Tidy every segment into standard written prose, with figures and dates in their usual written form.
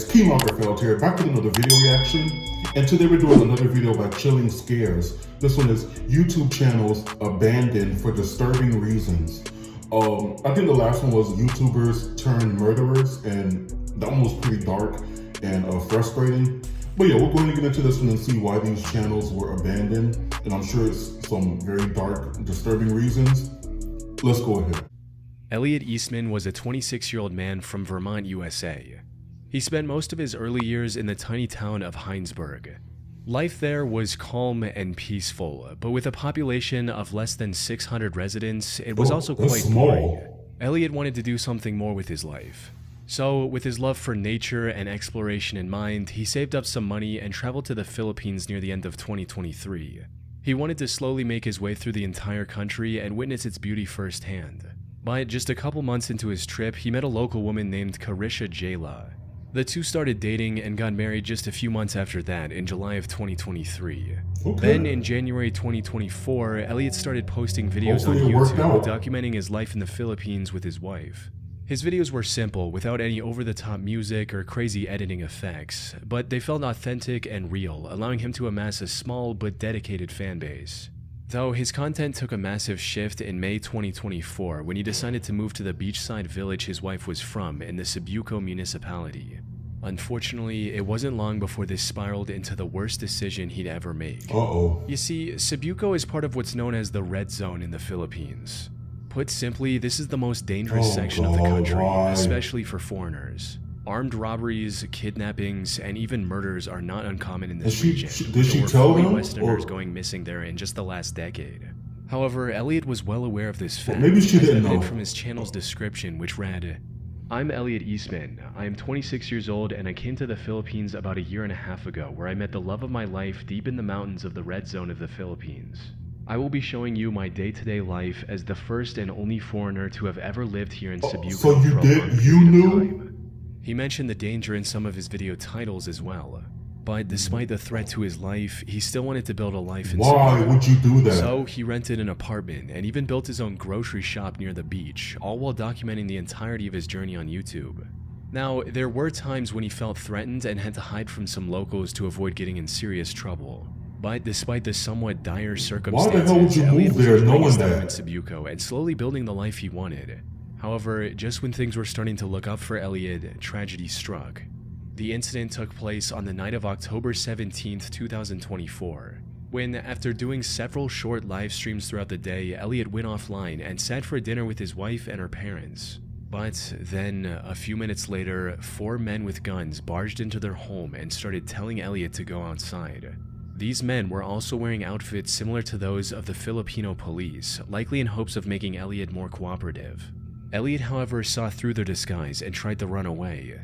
guys, King Lagerfeld here, back with another video reaction. And today we're doing another video about chilling scares. This one is YouTube channels abandoned for disturbing reasons. I think the last one was YouTubers turned murderers, and that one was pretty dark and frustrating. But yeah, we're going to get into this one and see why these channels were abandoned. And I'm sure it's some very dark, disturbing reasons. Let's go ahead. Elliot Eastman was a 26-year-old man from Vermont, USA. He spent most of his early years in the tiny town of Heinsberg. Life there was calm and peaceful, but with a population of less than 600 residents, it was also quite boring. Elliot wanted to do something more with his life. So, with his love for nature and exploration in mind, he saved up some money and traveled to the Philippines near the end of 2023. He wanted to slowly make his way through the entire country and witness its beauty firsthand. But just a couple months into his trip, he met a local woman named Carisha Jayla. The two started dating and got married just a few months after that, in July of 2023. Then, in January 2024, Elliot started posting videos on YouTube documenting his life in the Philippines with his wife. His videos were simple, without any over-the-top music or crazy editing effects, but they felt authentic and real, allowing him to amass a small but dedicated fan base. Though his content took a massive shift in May 2024 when he decided to move to the beachside village his wife was from in the Cebuco municipality. Unfortunately, it wasn't long before this spiraled into the worst decision he'd ever made. You see, Cebuco is part of what's known as the Red Zone in the Philippines. Put simply, this is the most dangerous section of the country, especially for foreigners. Armed robberies, kidnappings, and even murders are not uncommon in this region. Did she tell him? Westerners going missing there in just the last decade. However, Elliot was well aware of this fact, maybe she didn't know. From his channel's description, which read, "I'm Elliot Eastman. I am 26 years old and I came to the Philippines about a year and a half ago, where I met the love of my life deep in the mountains of the Red Zone of the Philippines. I will be showing you my day-to-day life as the first and only foreigner to have ever lived here in Cebuco so you for a did? long You period knew? of time." He mentioned the danger in some of his video titles as well. But despite the threat to his life, he still wanted to build a life in Cebuco. Why would you do that? So he rented an apartment and even built his own grocery shop near the beach, all while documenting the entirety of his journey on YouTube. Now, there were times when he felt threatened and had to hide from some locals to avoid getting in serious trouble. But despite the somewhat dire circumstances, why the hell would you Elliot move there knowing in that? Cebuco and slowly building the life he wanted. However, just when things were starting to look up for Elliot, tragedy struck. The incident took place on the night of October 17, 2024, when, after doing several short live streams throughout the day, Elliot went offline and sat for dinner with his wife and her parents. But then, a few minutes later, 4 men with guns barged into their home and started telling Elliot to go outside. These men were also wearing outfits similar to those of the Filipino police, likely in hopes of making Elliot more cooperative. Elliot, however, saw through their disguise and tried to run away.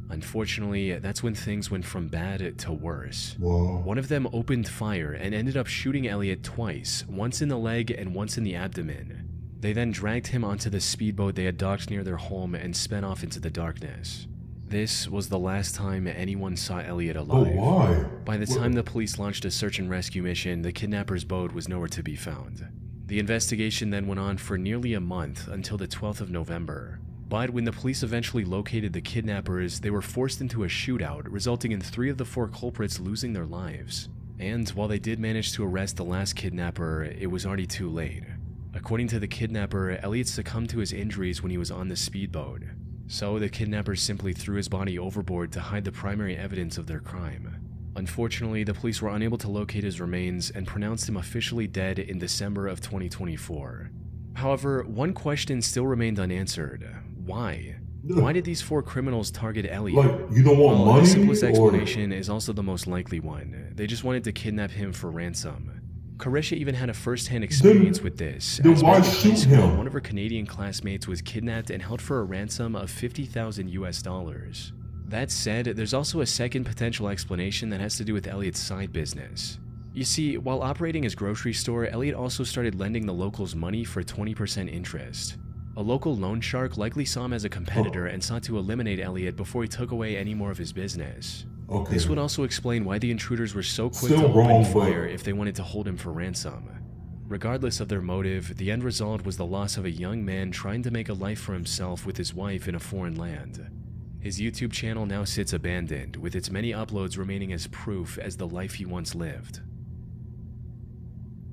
Unfortunately, that's when things went from bad to worse. One of them opened fire and ended up shooting Elliot twice, once in the leg and once in the abdomen. They then dragged him onto the speedboat they had docked near their home and sped off into the darkness. This was the last time anyone saw Elliot alive. Why? By the time the police launched a search and rescue mission, the kidnapper's boat was nowhere to be found. The investigation then went on for nearly a month until the 12th of November. But when the police eventually located the kidnappers, they were forced into a shootout, resulting in 3 of the 4 culprits losing their lives. And while they did manage to arrest the last kidnapper, it was already too late. According to the kidnapper, Elliot succumbed to his injuries when he was on the speedboat. So the kidnappers simply threw his body overboard to hide the primary evidence of their crime. Unfortunately, the police were unable to locate his remains and pronounced him officially dead in December of 2024. However, one question still remained unanswered. Why? Why did these 4 criminals target Elliot? Like, you don't want money? The simplest explanation is also the most likely one. They just wanted to kidnap him for ransom. Carisha even had a first-hand experience with this. Then why shoot him? One of her Canadian classmates was kidnapped and held for a ransom of $50,000 US. That said, there's also a second potential explanation that has to do with Elliot's side business. You see, while operating his grocery store, Elliot also started lending the locals money for 20% interest. A local loan shark likely saw him as a competitor and sought to eliminate Elliot before he took away any more of his business. This would also explain why the intruders were so quick to open fire if they wanted to hold him for ransom. Regardless of their motive, the end result was the loss of a young man trying to make a life for himself with his wife in a foreign land. His YouTube channel now sits abandoned, with its many uploads remaining as proof as the life he once lived.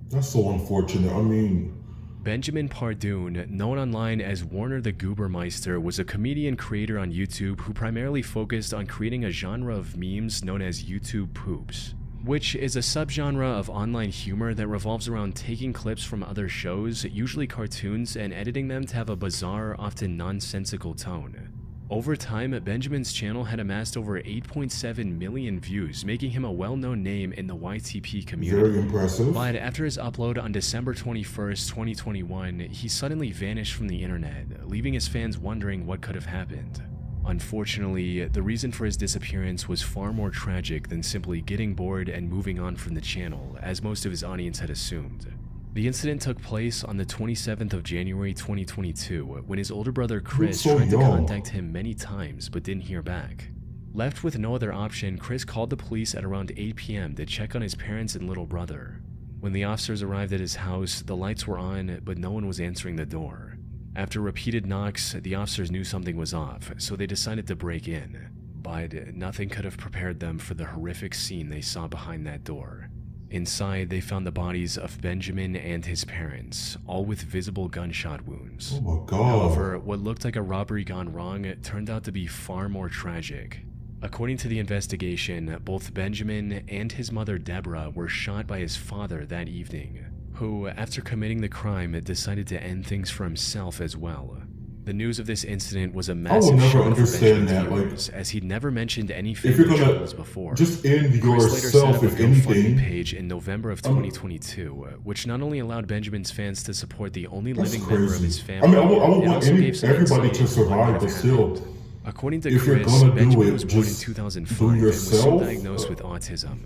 That's so unfortunate. I mean, Benjamin Pardun, known online as Warner the Goobermeister, was a comedian creator on YouTube who primarily focused on creating a genre of memes known as YouTube poops, which is a subgenre of online humor that revolves around taking clips from other shows, usually cartoons, and editing them to have a bizarre, often nonsensical tone. Over time, Benjamin's channel had amassed over 8.7 million views, making him a well-known name in the YTP community. very impressive. But after his upload on December 21st, 2021, he suddenly vanished from the internet, leaving his fans wondering what could have happened. Unfortunately, the reason for his disappearance was far more tragic than simply getting bored and moving on from the channel, as most of his audience had assumed. The incident took place on the 27th of January 2022, when his older brother Chris tried to contact him many times but didn't hear back. Left with no other option, Chris called the police at around 8 p.m. to check on his parents and little brother. When the officers arrived at his house, the lights were on, but no one was answering the door. After repeated knocks, the officers knew something was off, so they decided to break in. But nothing could have prepared them for the horrific scene they saw behind that door. Inside, they found the bodies of Benjamin and his parents, all with visible gunshot wounds. Oh my God. However, what looked like a robbery gone wrong turned out to be far more tragic. According to the investigation, both Benjamin and his mother Deborah were shot by his father that evening, who, after committing the crime, decided to end things for himself as well. The news of this incident was a massive shock for Benjamin's viewers, as he'd never mentioned any family troubles before. Just end Chris later set yourself, up a if GoFundMe anything. page in November of 2022, which not only allowed Benjamin's fans to support the only That's living member of crazy. his I family, mean, I would it want also gave some everybody insight to into what survive, might but have still, happened. According to if you're Chris, gonna do Benjamin it, was born in just 2005 do and was soon yourself. diagnosed with autism.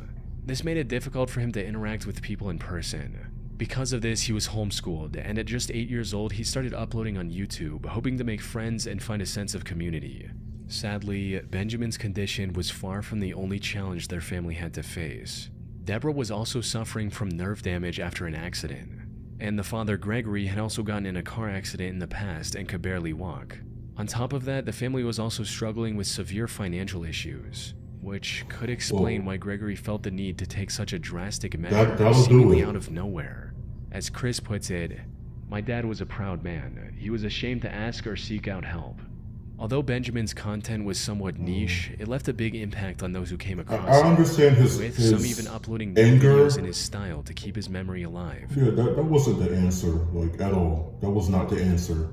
This made it difficult for him to interact with people in person. Because of this, he was homeschooled, and at just 8 years old, he started uploading on YouTube, hoping to make friends and find a sense of community. Sadly, Benjamin's condition was far from the only challenge their family had to face. Deborah was also suffering from nerve damage after an accident, and the father, Gregory, had also gotten in a car accident in the past and could barely walk. On top of that, the family was also struggling with severe financial issues, which could explain why Gregory felt the need to take such a drastic measure seemingly out of nowhere. As Chris puts it, "My dad was a proud man. He was ashamed to ask or seek out help." Although Benjamin's content was somewhat niche, it left a big impact on those who came across I understand it, his with some even uploading new anger. videos in his style to keep his memory alive. Yeah, that wasn't the answer, like, at all. That was not the answer.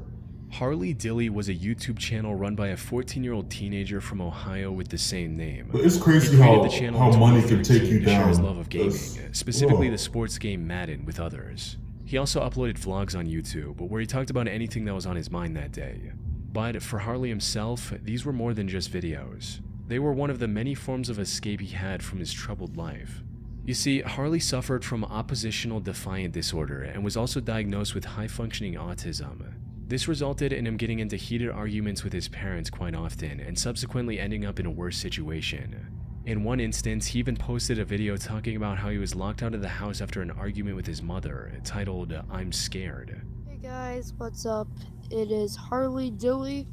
Harley Dilly was a YouTube channel run by a 14-year-old teenager from Ohio with the same name. But it's crazy He how created the channel in money can 2013 take you to share down. his love of gaming, specifically whoa. the sports game Madden, with others. He also uploaded vlogs on YouTube, where he talked about anything that was on his mind that day. But for Harley himself, these were more than just videos. They were one of the many forms of escape he had from his troubled life. You see, Harley suffered from oppositional defiant disorder and was also diagnosed with high-functioning autism. This resulted in him getting into heated arguments with his parents quite often, and subsequently ending up in a worse situation. In one instance, he even posted a video talking about how he was locked out of the house after an argument with his mother, titled, "I'm Scared." Hey guys, what's up? It is Harley Dilly.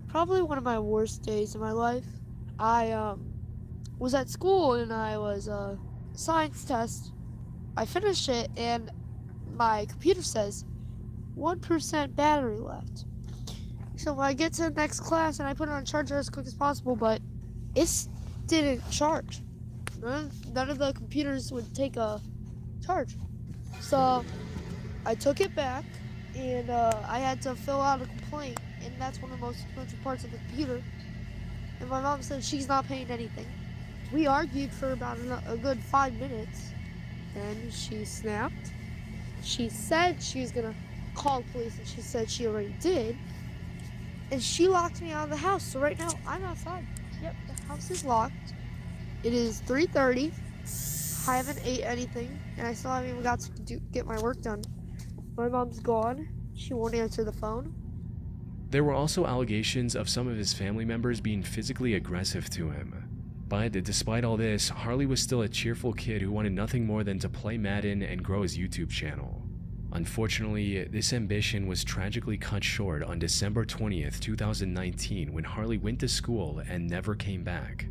Probably one of my worst days in my life. I was at school and I was science test. I finished it and my computer says 1% battery left. So when I get to the next class and I put it on charger as quick as possible, but it didn't charge. None of the computers would take a charge. So I took it back and I had to fill out a complaint, and that's one of the most expensive parts of the computer. And my mom said she's not paying anything. We argued for about a good 5 minutes. Then she snapped. She said she was gonna call the police, and she said she already did. And she locked me out of the house. So right now I'm outside. Yep, the house is locked. It is 3:30. I haven't ate anything, and I still haven't even got to get my work done. My mom's gone. She won't answer the phone. There were also allegations of some of his family members being physically aggressive to him. But despite all this, Harley was still a cheerful kid who wanted nothing more than to play Madden and grow his YouTube channel. Unfortunately, this ambition was tragically cut short on December 20th, 2019 when Harley went to school and never came back.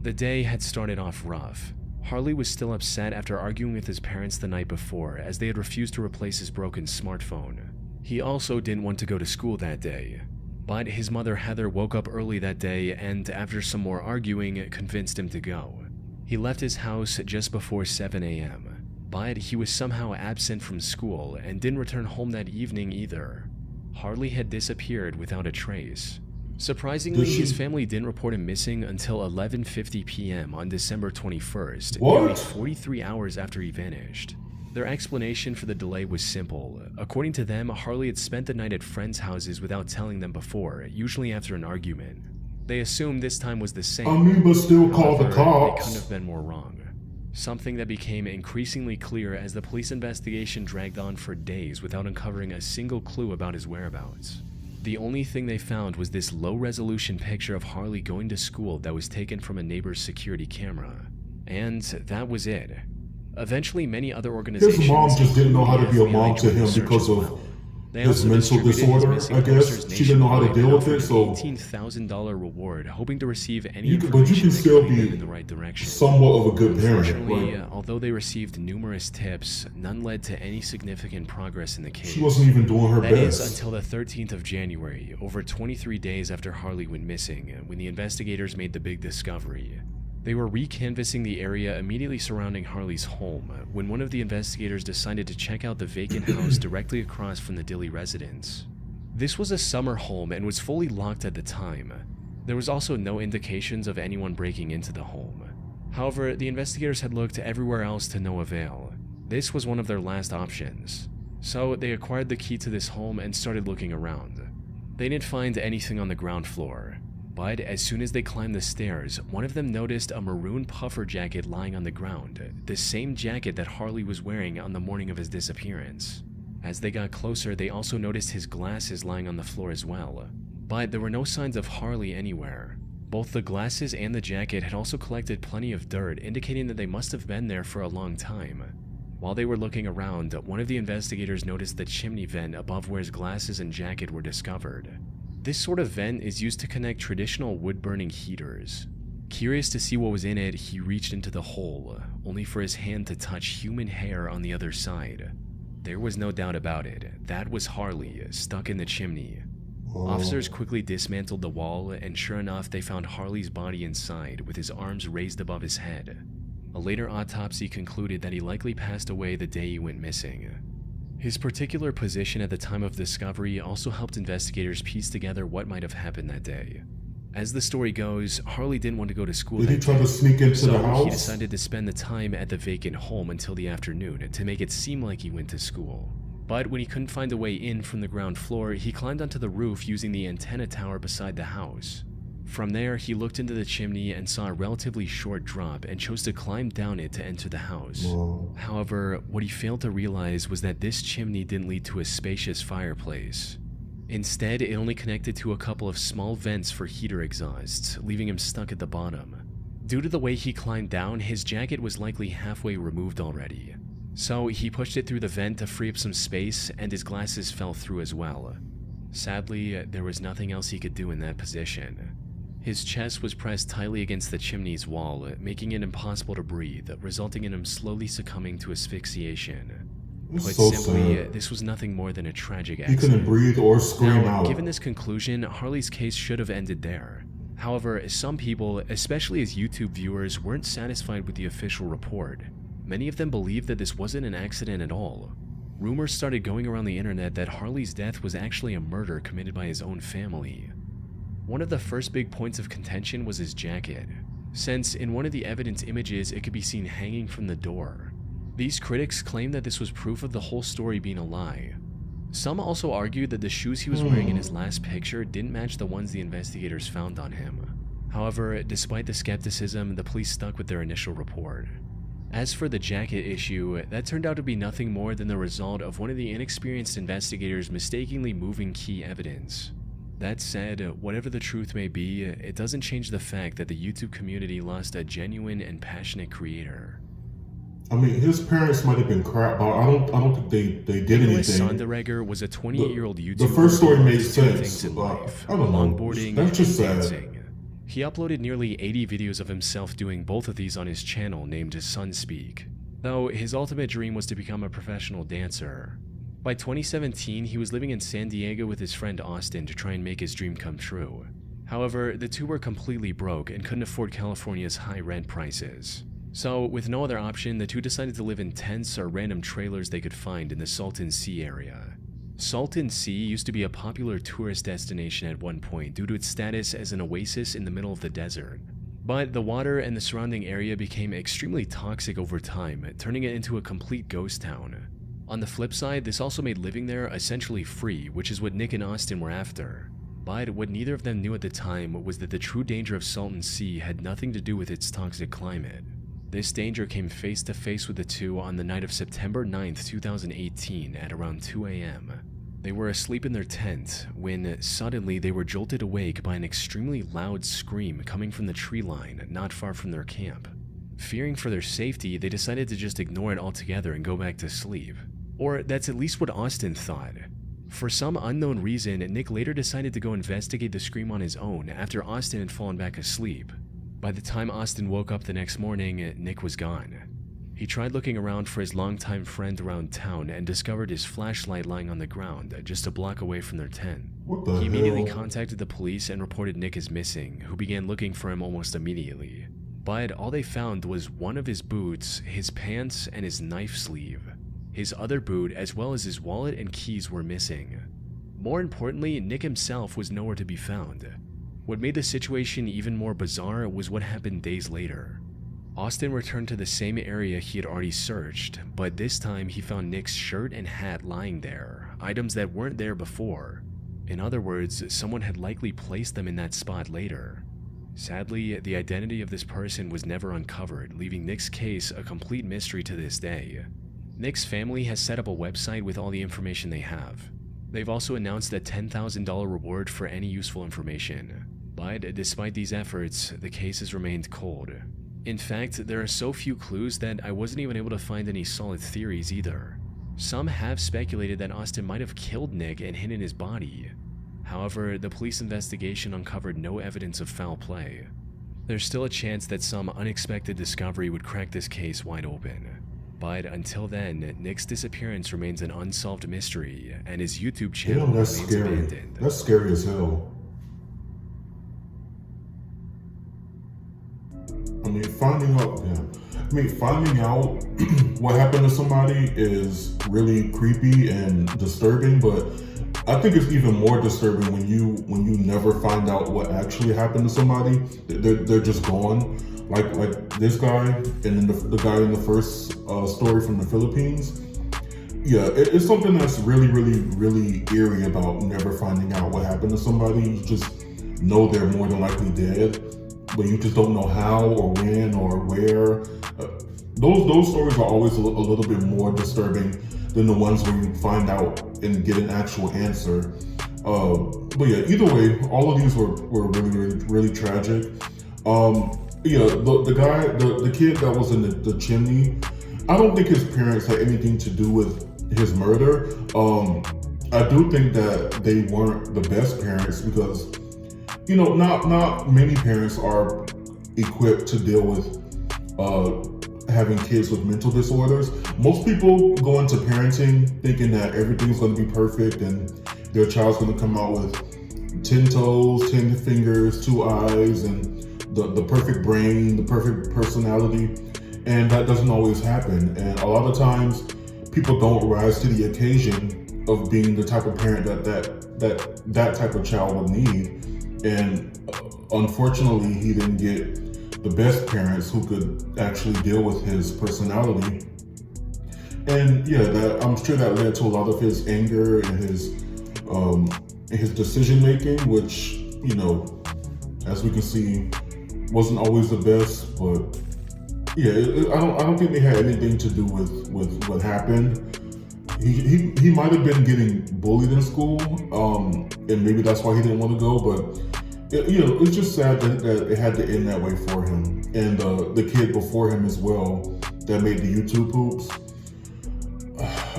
The day had started off rough. Harley was still upset after arguing with his parents the night before as they had refused to replace his broken smartphone. He also didn't want to go to school that day. But his mother Heather woke up early that day and, after some more arguing, convinced him to go. He left his house just before 7 a.m., but he was somehow absent from school and didn't return home that evening either. Harley had disappeared without a trace. Surprisingly, his family didn't report him missing until 11:50 p.m. on December 21st, nearly 43 hours after he vanished. Their explanation for the delay was simple. According to them, Harley had spent the night at friends' houses without telling them before, usually after an argument. They assumed this time was the same. But still call the However, cops. They couldn't have been more wrong. Something that became increasingly clear as the police investigation dragged on for days without uncovering a single clue about his whereabouts. The only thing they found was this low-resolution picture of Harley going to school that was taken from a neighbor's security camera. And that was it. Eventually, many other organizations... His mom just didn't know how to be a mom to him because of his mental disorder, I guess. She didn't know how to deal with it, so... $18,000 reward, hoping to receive any But you information can still that could lead be them in the right direction. somewhat of a good parent. Unfortunately, Right? although they received numerous tips, none led to any significant progress in the case. She wasn't even doing her That best. is until the 13th of January, over 23 days after Harley went missing, when the investigators made the big discovery. They were recanvassing the area immediately surrounding Harley's home when one of the investigators decided to check out the vacant house directly across from the Dilley residence. This was a summer home and was fully locked at the time. There was also no indications of anyone breaking into the home. However, the investigators had looked everywhere else to no avail. This was one of their last options. So they acquired the key to this home and started looking around. They didn't find anything on the ground floor. But as soon as they climbed the stairs, one of them noticed a maroon puffer jacket lying on the ground, the same jacket that Harley was wearing on the morning of his disappearance. As they got closer, they also noticed his glasses lying on the floor as well. But there were no signs of Harley anywhere. Both the glasses and the jacket had also collected plenty of dirt, indicating that they must have been there for a long time. While they were looking around, one of the investigators noticed the chimney vent above where his glasses and jacket were discovered. This sort of vent is used to connect traditional wood-burning heaters. Curious to see what was in it, he reached into the hole, only for his hand to touch human hair on the other side. There was no doubt about it. That was Harley, stuck in the chimney. Officers quickly dismantled the wall, and sure enough, they found Harley's body inside, with his arms raised above his head. A later autopsy concluded that he likely passed away the day he went missing. His particular position at the time of discovery also helped investigators piece together what might have happened that day. As the story goes, Harley didn't want to go to school Did he that try day, to sneak into so the house? he decided to spend the time at the vacant home until the afternoon to make it seem like he went to school. But when he couldn't find a way in from the ground floor, he climbed onto the roof using the antenna tower beside the house. From there, he looked into the chimney and saw a relatively short drop and chose to climb down it to enter the house. However, what he failed to realize was that this chimney didn't lead to a spacious fireplace. Instead, it only connected to a couple of small vents for heater exhausts, leaving him stuck at the bottom. Due to the way he climbed down, his jacket was likely halfway removed already. So he pushed it through the vent to free up some space, and his glasses fell through as well. Sadly, there was nothing else he could do in that position. His chest was pressed tightly against the chimney's wall, making it impossible to breathe, resulting in him slowly succumbing to asphyxiation. Put simply, this was nothing more than a tragic He accident. couldn't breathe or scream Now, out. given this conclusion, Harley's case should have ended there. However, some people, especially his YouTube viewers, weren't satisfied with the official report. Many of them believed that this wasn't an accident at all. Rumors started going around the internet that Harley's death was actually a murder committed by his own family. One of the first big points of contention was his jacket, since in one of the evidence images it could be seen hanging from the door. These critics claimed that this was proof of the whole story being a lie. Some also argued that the shoes he was wearing in his last picture didn't match the ones the investigators found on him. However, despite the skepticism, the police stuck with their initial report. As for the jacket issue, that turned out to be nothing more than the result of one of the inexperienced investigators mistakenly moving key evidence. That said, whatever the truth may be, it doesn't change the fact that the YouTube community lost a genuine and passionate creator. I mean, his parents might have been crap, but I don't think they did Nicholas anything. Sonderegger was a 28-year-old YouTuber. The first story who made loved two sense. things in life: I don't know. longboarding That's just and sad. dancing. He uploaded nearly 80 videos of himself doing both of these on his channel named Sunspeak, though his ultimate dream was to become a professional dancer. By 2017, he was living in San Diego with his friend Austin to try and make his dream come true. However, the two were completely broke and couldn't afford California's high rent prices. So, with no other option, the two decided to live in tents or random trailers they could find in the Salton Sea area. Salton Sea used to be a popular tourist destination at one point due to its status as an oasis in the middle of the desert. But the water and the surrounding area became extremely toxic over time, turning it into a complete ghost town. On the flip side, this also made living there essentially free, which is what Nick and Austin were after. But what neither of them knew at the time was that the true danger of Salton Sea had nothing to do with its toxic climate. This danger came face to face with the two on the night of September 9th, 2018 at around 2 a.m. They were asleep in their tent when suddenly they were jolted awake by an extremely loud scream coming from the tree line not far from their camp. Fearing for their safety, they decided to just ignore it altogether and go back to sleep. Or that's at least what Austin thought. For some unknown reason, Nick later decided to go investigate the scream on his own after Austin had fallen back asleep. By the time Austin woke up the next morning, Nick was gone. He tried looking around for his longtime friend around town and discovered his flashlight lying on the ground just a block away from their tent. What the He immediately hell? contacted the police and reported Nick as missing, who began looking for him almost immediately. But all they found was one of his boots, his pants, and his knife sleeve. His other boot, as well as his wallet and keys, were missing. More importantly, Nick himself was nowhere to be found. What made the situation even more bizarre was what happened days later. Austin returned to the same area he had already searched, but this time he found Nick's shirt and hat lying there, items that weren't there before. In other words, someone had likely placed them in that spot later. Sadly, the identity of this person was never uncovered, leaving Nick's case a complete mystery to this day. Nick's family has set up a website with all the information they have. They've also announced a $10,000 reward for any useful information. But despite these efforts, the case has remained cold. In fact, there are so few clues that I wasn't even able to find any solid theories either. Some have speculated that Austin might have killed Nick and hidden his body. However, the police investigation uncovered no evidence of foul play. There's still a chance that some unexpected discovery would crack this case wide open. But until then, Nick's disappearance remains an unsolved mystery, and his YouTube channel Damn, that's remains scary. abandoned. That's scary as hell. Finding out what happened to somebody is really creepy and disturbing, but I think it's even more disturbing when you never find out what actually happened to somebody. They're just gone. Like this guy, and then the guy in the first story from the Philippines. Yeah, it's something that's really eerie about never finding out what happened to somebody. You just know they're more than likely dead, but you just don't know how or when or where. Those stories are always a little bit more disturbing than the ones where you find out and get an actual answer. But yeah, either way, all of these were really tragic. Yeah, the kid that was in the chimney, I don't think his parents had anything to do with his murder. I do think that they weren't the best parents because, not many parents are equipped to deal with having kids with mental disorders. Most people go into parenting thinking that everything's going to be perfect and their child's going to come out with 10 toes, 10 fingers, 2 eyes, and the perfect brain, the perfect personality, and that doesn't always happen. And a lot of times, people don't rise to the occasion of being the type of parent that type of child would need. And unfortunately, he didn't get the best parents who could actually deal with his personality. And yeah, I'm sure that led to a lot of his anger and his decision making, which, as we can see, wasn't always the best. But yeah, I don't think they had anything to do with what happened. He might have been getting bullied in school, and maybe that's why he didn't want to go. But it's just sad that it had to end that way for him, and the kid before him as well. that made the YouTube poops.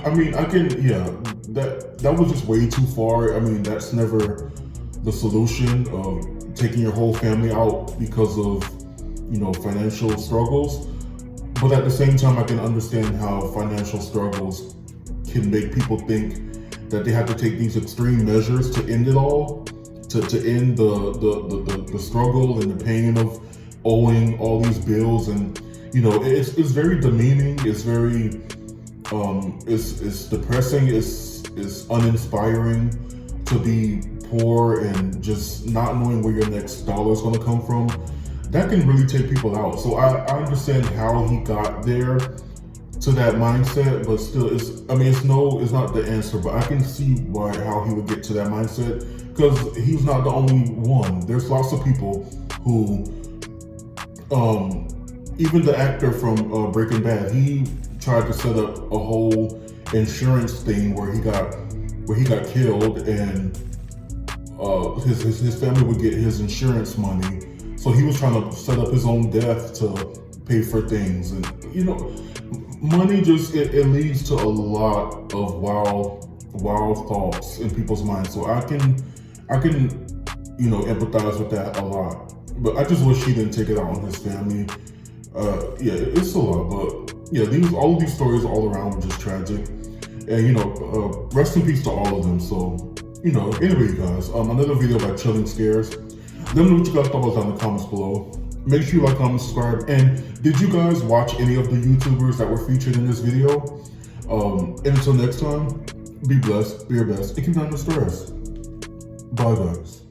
I mean, that was just way too far. I mean, that's never the solution of taking your whole family out because of, financial struggles. But at the same time, I can understand how financial struggles can make people think that they have to take these extreme measures to end it all, to end the struggle and the pain of owing all these bills. And it's very demeaning. It's very it's depressing. It's uninspiring to be poor and just not knowing where your next dollar is going to come from. That can really take people out. So I understand how he got there to that mindset, but still, it's not the answer. But I can see how he would get to that mindset, because he's not the only one. There's lots of people who, even the actor from Breaking Bad, he tried to set up a whole insurance thing where he got killed, and his family would get his insurance money. So he was trying to set up his own death to pay for things. And money just it leads to a lot of wild thoughts in people's minds. So I can empathize with that a lot. But I just wish he didn't take it out on his family. It's a lot, but all of these stories all around were just tragic. And rest in peace to all of them. So anyway, you guys, another video about chilling scares. Let me know what you guys thought about that in the comments below. Make sure you like, comment, subscribe. And did you guys watch any of the YouTubers that were featured in this video? And until next time, be blessed, be your best, and keep down the stress. Bye, guys.